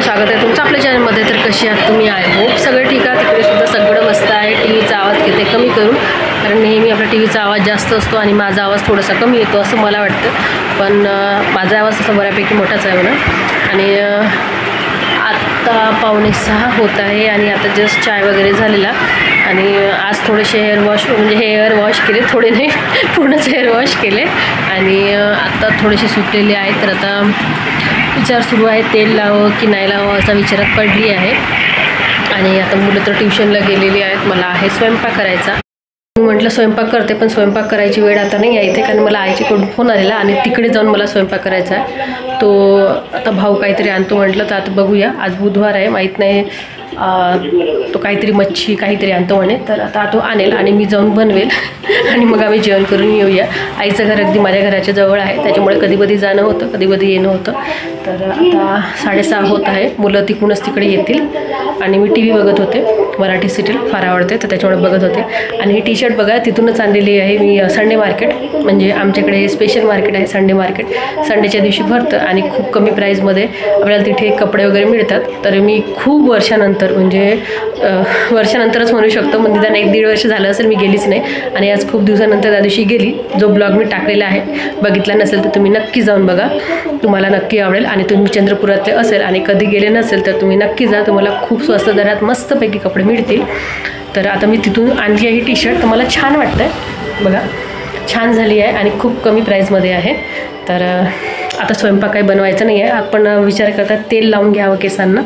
स्वागत आहे तुमचं आपल्या चॅनलमध्ये। तर कशी आहात तुम्ही? आय होप सगळं ठीक आहे। तिकडे सुद्धा सगळं मस्त आहे। टीव्हीचा आवाज किती कमी करून, कारण नेहमी आपला टीव्हीचा आवाज जास्त असतो आणि माझा आवाज थोडासा कमी येतो असं मला वाटतं, पण माझा आवाज असा बऱ्यापैकी मोठाच आहे म्हणा। आणि आता 5:45 होत आहे आणि आता जस्ट चाय वगैरे झालेला आणि आज थोडेसे हेअर वॉश केले, थोडे नाही पूर्णच हेअर वॉश केले आणि आता थोडेसे सुकलेले आहेत। तर आता विचार सुरू आहे तेल लावं की नाही लावं असा विचारात पडली आहे। आणि आता मुलं तर ट्युशनला गेलेली आहेत, मला आहे स्वयंपाक करायचा। मी म्हटलं स्वयंपाक करते, पण स्वयंपाक करायची वेळ आता नाही आहे इथे, कारण मला आईच्याकडून फोन आलेला आणि तिकडे जाऊन मला स्वयंपाक करायचा आहे। तो आता भाऊ काहीतरी आणतो म्हटलं, तर आता बघूया। आज बुधवार आहे, माहीत नाही तो काहीतरी मच्छी काहीतरी आणतो म्हणे, तर आता तो आणेल आणि मी जाऊन बनवेल आणि मग आम्ही जेवण करून येऊया। आईचं घर अगदी माझ्या घराच्या जवळ आहे, त्याच्यामुळे कधी कधी जाणं होतं, कधी कधी येणं होतं। तर आता 6:30 होत आहे, मुलं तिकडूनच तिकडे येतील आणि मी टी व्ही बघत होते, मराठी सिरियल फार आवडते तर त्याच्यामुळे बघत होते। आणि ही टी शर्ट बघा तिथूनच आणलेली आहे मी, संडे मार्केट, म्हणजे आमच्याकडे स्पेशल मार्केट आहे संडे मार्केट, संडेच्या दिवशी भरतं आणि खूप कमी प्राईजमध्ये आपल्याला तिथे कपडे वगैरे मिळतात। तर मी खूप वर्षानंतर, म्हणजे वर्षानंतरच म्हणू शकतो, म्हणजे त्यांना 1-1.5 वर्ष झालं असेल मी गेलीच नाही आणि आज खूप दिवसानंतर त्या दिवशी गेली। जो ब्लॉग मी टाकलेला आहे बघितला नसेल तर तुम्ही नक्की जाऊन बघा, तुम्हाला नक्की आवडेल। आणि तुम्ही चंद्रपुरातले असेल आणि कधी गेले नसेल तर तुम्ही नक्की जा, तुम्हाला खूप स्वस्त दरात मस्तपैकी कपडे मिळतील। तर आता मी तिथून आणली आहे ही टी शर्ट, तर मला छान वाटतं आहे, बघा छान झाली आहे आणि खूप कमी प्राईजमध्ये आहे। तर आता स्वयंपाक काही बनवायचं नाही आहे, आपण विचार करतात तेल लावून घ्यावं केसांना,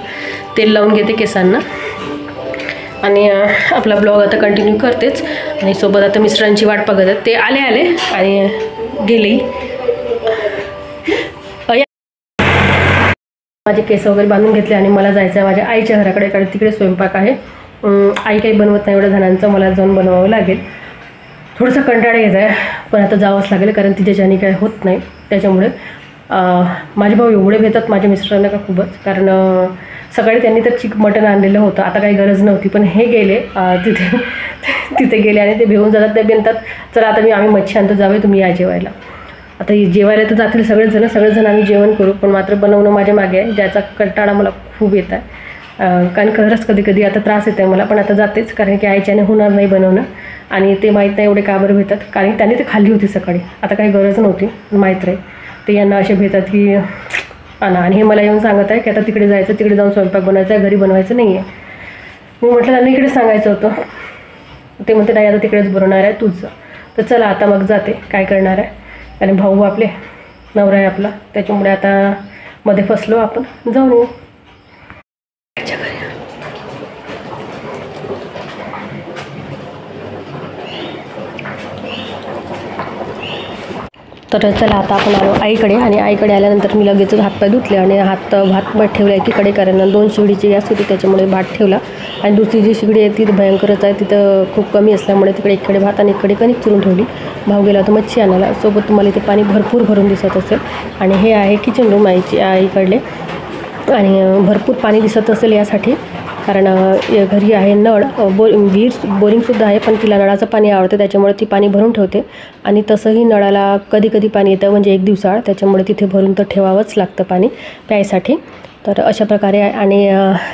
तेल लावून घेते केसांना आणि आपला ब्लॉग आता कंटिन्यू करतेच। आणि सोबत आता मिस्टरांची वाट बघत आहेत, ते आले आणि गेले। माझे केस वगैरे बांधून घेतले आणि मला जायचं आहे माझ्या आईच्या घराकडे, कारण तिकडे स्वयंपाक आहे। आई काही बनवत नाही एवढ्या जणांचं, मला जाऊन बनवावं लागेल। थोडंसं कंटाळा येत आहे, पण आता जावंच लागेल, कारण तिच्याच्याने काही होत नाही। त्याच्यामुळे माझे भाऊ एवढे भेटतात माझ्या मिस्टरांना का खूपच, कारण सकाळी त्यांनी तर मटण आणलेलं होतं, आता काही गरज नव्हती, पण हे गेले तिथे गेले आणि ते भेऊन जातात, ते बनतात चला आता आम्ही मच्छी आणतो, जावे तुम्ही या जेवायला। आता जेवायला तर जातील सगळेजण आम्ही जेवण करू, पण मात्र बनवणं माझ्या मागे आहे, ज्याचा कंटाळा मला खूप येत आहे। कारण खरंच कधी कधी आता त्रास येत आहे मला, पण आता जातेच, कारण की आईच्याने होणार नाही बनवणं। आणि ते माहीत नाही एवढे का बरं भेटतात, कारण त्यांनी ते खाल्ली होती सकाळी, आता काही गरज नव्हती, माहीत नाही ते यांना असे भेटतात की आणा। आणि हे मला येऊन सांगत आहे की आता तिकडे जायचं, तिकडे जाऊन स्वयंपाक बनवायचा आहे, घरी बनवायचं नाही आहे। मी म्हटलं त्यांना इकडे सांगायचं होतं, ते म्हणते नाही आता तिकडेच बनवणार आहे तूच। तर चला आता मग जाते, काय करणार आहे, आणि भाऊ आपले नवरा आहे आपला, त्याच्यामुळे आता मध्ये फसलो आपण, जाऊन येऊ। तर चला आता आपण आलो आईकडे, आणि आईकडे आल्यानंतर मी लगेच हातपाय धुतले आणि भात ठेवला एकीकडे, कारण 2 शिगडीची गॅस होती त्याच्यामुळे भात ठेवला। आणि दुसरी जी शिगडी आहे ती भयंकरच आहे, तिथं खूप कमी असल्यामुळे तिकडे इकडे भात आणि इकडे कणिक चिरून ठेवली। भाऊ गेला होता मच्छी आणायला, सोबत तुम्हाला इथे पाणी भरपूर भरून दिसत असेल। आणि हे आहे किचन रूम आईकडले, आणि भरपूर पाणी दिसत असेल यासाठी, कारण घरी आहे नळ, बोरिंगसुद्धा आहे, पण तिला नळाचं पाणी आवडतं त्याच्यामुळे ती पाणी भरून ठेवते। आणि तसंही नळाला कधी कधी पाणी येतं, म्हणजे 1 दिवसाआड, त्याच्यामुळे तिथे भरून तर ठेवावंच लागतं पाणी प्यायसाठी। तर अशा प्रकारे आहे। आणि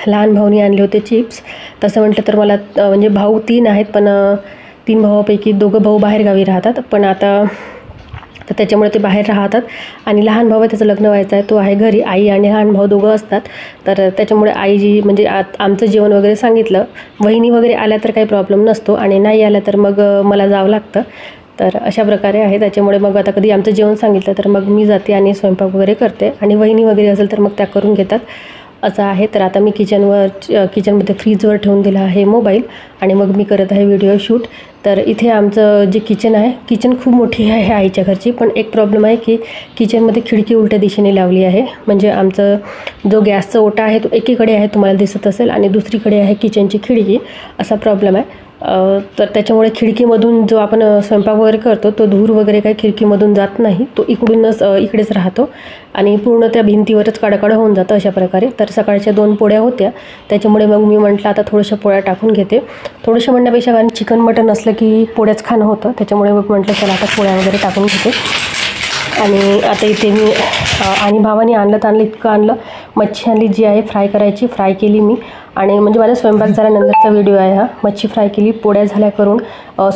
लहान भाऊनी आणले होते चिप्स, तसं म्हटलं तर मला म्हणजे भाऊ 3 आहेत, पण 3 भावापैकी 2 भाऊ बाहेरगावी राहतात, पण आता तर त्याच्यामुळे ते बाहेर राहतात। आणि लहान भाऊ आहे त्याचं लग्न व्हायचं आहे, तो आहे घरी, आई आणि लहान भाऊ दोघं असतात। तर त्याच्यामुळे आई म्हणजे आमचं जेवण वगैरे सांगितलं, वहिनी वगैरे आल्या तर काही प्रॉब्लेम नसतो, आणि नाही आल्या तर मग मला जावं लागतं। तर अशा प्रकारे आहे, त्याच्यामुळे मग आता कधी आमचं जेवण सांगितलं तर मग मी जाते आणि स्वयंपाक वगैरे करते, आणि वहिनी वगैरे असेल तर मग त्या करून घेतात, असं आहे। तर आता मी किचनमध्ये फ्रीजवर ठेवून दिला आहे मोबाईल, आणि मग मी करत आहे व्हिडिओ शूट। तर इथे आमचं जे किचन आहे, किचन खूप मोठी आहे आईच्या घरची, पण एक प्रॉब्लेम आहे की किचनमध्ये खिडकी उलट्या दिशेने लावली आहे, म्हणजे आमचं जो गॅसचा ओटा आहे तो एकीकडे आहे, तुम्हाला दिसत असेल, आणि दुसरीकडे आहे किचनची खिडकी, असा प्रॉब्लेम आहे। तर त्याच्यामुळे खिडकीमधून जो आपण स्वयंपाक वगैरे करतो तो धूर वगैरे काही खिडकीमधून जात नाही, तो इकडेच राहतो आणि पूर्ण त्या भिंतीवरच काळं होऊन जातं अशा प्रकारे। तर सकाळच्या 2 पोळ्या होत्या, त्याच्यामुळे मग मी म्हटलं आता थोड्याशा पोळ्या टाकून घेते, थोडंसं म्हणण्यापेक्षा, कारण चिकन मटन असलं की पोळ्याच खाणं होतं, त्याच्यामुळे मग म्हटलं चला आता पोळ्या वगैरे टाकून घेते। आणि आता इथे मी आणि भावाने आणलं इतकं आणलं, मच्छी आणली जी आहे फ्राय करायची, फ्राय केली मी. आणि म्हणजे माझा स्वयंपाक झाल्यानंतरचा व्हिडिओ आहे हा. मच्छी फ्राय केली, पोळ्या झाल्या करून.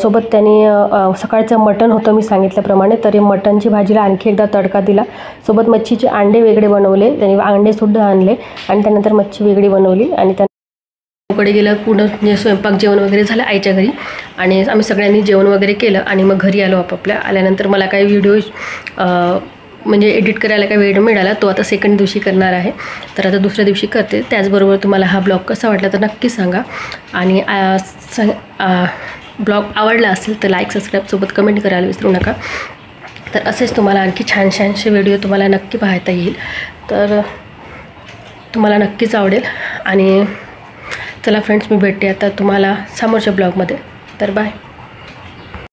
सोबत त्याने सकाळचं मटण होतं मी सांगितल्याप्रमाणे, तर मटणची भाजीला आणखी एकदा तडका दिला. सोबत मच्छीचे अंडे वेगळे बनवले, त्याने अंडेसुद्धा आणले आणि त्यानंतर मच्छी वेगळी बनवली. आणि कडे गेलं पूर्ण म्हणजे स्वयंपाक जेवण वगैरे झालं आईच्या घरी आणि आम्ही सगळ्यांनी जेवण वगैरे केलं आणि मग घरी आलो आपापल्या. आल्यानंतर मला काही व्हिडिओ म्हणजे एडिट करायला काही वेळ मिळाला, तो आता सेकंड दिवशी करणार आहे. तर आता दुसऱ्या दिवशी करते. त्याचबरोबर तुम्हाला हा ब्लॉग कसा वाटला तर नक्की सांगा. आणि ब्लॉग आवडला असेल तर लाईक सबस्क्राईबसोबत कमेंट करायला विसरू नका. तर असेच तुम्हाला आणखी छान छानसे व्हिडिओ तुम्हाला नक्की पाहता येईल, तर तुम्हाला नक्कीच आवडेल. आणि चला फ्रेंड्स, मी भेटते आता तुम्हाला समोरच्या ब्लॉगमध्ये. तर बाय.